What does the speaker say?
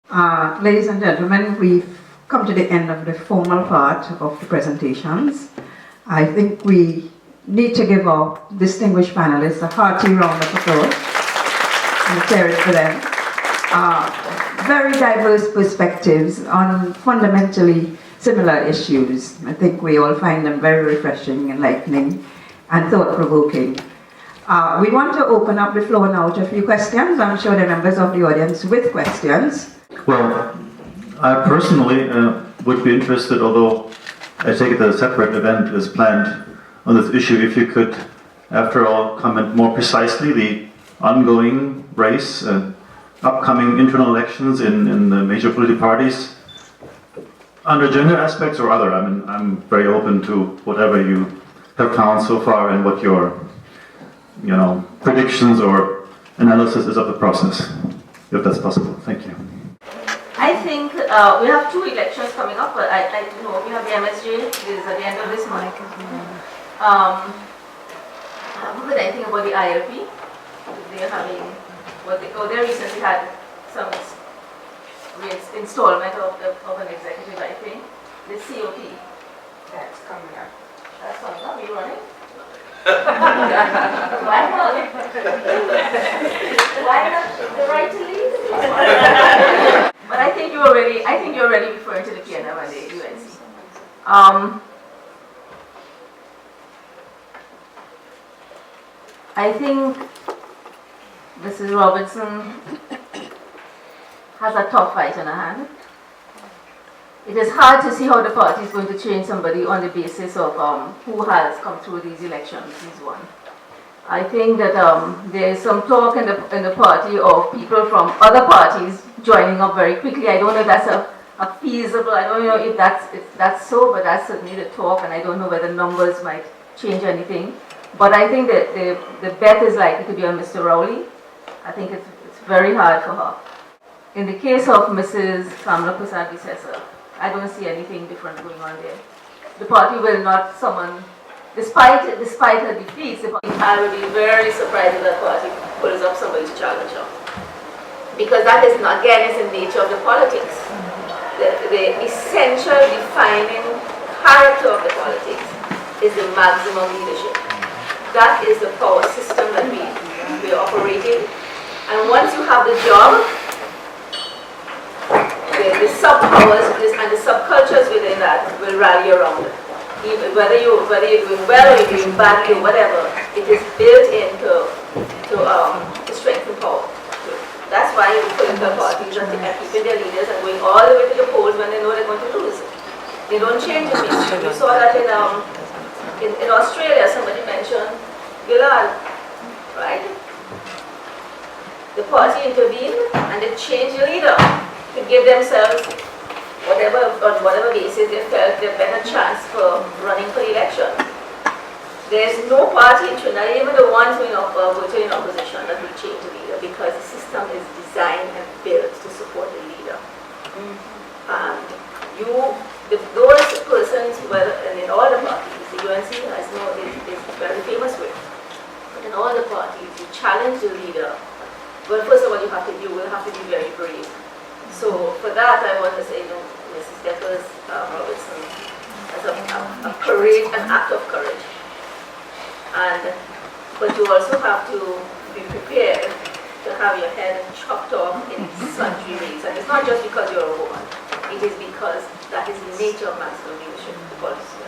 Ladies and gentlemen, we've come to the end of the formal part of the presentations. I think we need to give our distinguished panelists a hearty round of applause and cheer it for them. Very diverse perspectives on fundamentally similar issues. I think we all find them very refreshing, enlightening, and thought-provoking. We want to open up the floor now to a few questions. I'm sure there are members of the audience with questions. Well, I personally would be interested, although I take it that a separate event is planned on this issue, if you could, after all, comment more precisely the ongoing race, upcoming internal elections in the major political parties, under gender aspects or other. I mean, I'm very open to whatever you have found so far and what your, predictions or analysis is of the process, if that's possible. Thank you. I think we have 2 elections coming up, but I know we have the MSJ, this is at the end of this month. I haven't heard anything about the ILP. They're having, they recently had some installment of an executive, I think. The COP. That's coming up. That's coming up. Are you running? Why not? Why not the right to lead? But I think you're already referring to the PNM and the UNC. I think Mrs. Robertson has a tough fight on her hand. It is hard to see how the party is going to change somebody on the basis of who has come through these elections, is one. I think that there is some talk in the party of people from other parties joining up very quickly. I don't know if that's a feasible, I don't know if that's so, but that's certainly the talk, and I don't know whether numbers might change anything. But I think that the bet is likely to be on Mr. Rowley. I think it's very hard for her. In the case of Mrs. Kamla Prasad-Visesa, I don't see anything different going on there. The party will not summon, despite her defeats, I would be very surprised if that party pulls up somebody to challenge her. Because that is not, again, it's in the nature of the politics. The essential defining character of the politics is the maximum leadership. That is the power system that we're operating. And once you have the job, the sub-powers and the subcultures within that will rally around it. Whether you're doing well or you're doing badly or whatever, it is built into to strengthen power. That's why you put in the parties and keeping their leaders and going all the way to the polls when they know they're going to lose. They don't change the mainstream. We saw that in Australia, somebody mentioned Gillard, right? The party intervened and they changed the leader to give themselves on whatever basis they felt a better chance for running for the election. There's no party in Trinidad, even the ones who are voting in opposition, that will change the leader because the system is designed and built to support the leader. And those persons, and in all the parties, the UNC has is very famous with, but in all the parties, you challenge the leader. Well, first of all, you will have to be very brave. So for that, I want to say, Mrs. Deckers Robertson has a courage, an act of courage. But you also have to be prepared to have your head chopped off in sundry ways. And it's not just because you're a woman. It is because that is the nature of masculine leadership, the policy.